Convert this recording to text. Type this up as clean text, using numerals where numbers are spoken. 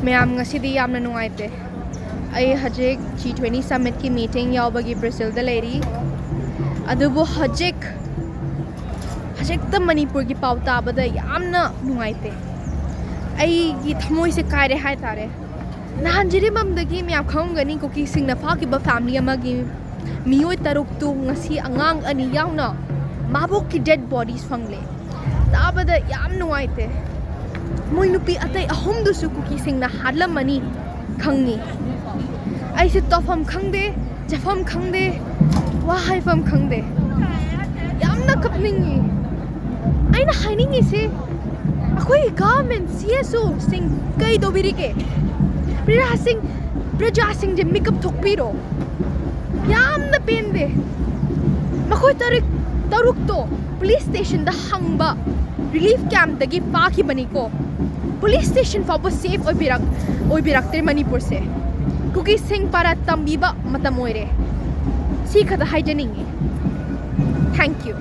ma'am ngasi di yamna nuaite ai hajik G20 summit ki meeting yaubagi Brazil da leri adubu hajik ta Manipur ki pau tabada yamna nuaite ai gi thamoi se kaire hai tare nahan jiri mamdagi me akhongani ko ki singna fa ki ba family amagi miyoi taruk tu ngasi angang ani yauna mabok ki dead bodies fangle tabada yam nuaite moi nupi atai ahom du su ki singna hadlamani khangni ai se tofam khangde jafam khangde wa haifam khangde yamna kapningi aina hainingi se akoi government CSO sing kai dobiri ke Praja Singh je makeup thokpiro yamna pende makoi taruk to police station da hangba relief camp dagi paki bani ko police station fa safe oibirak ter Manipur se kuki sing para tambiba matamoire si khata haijaningi thank you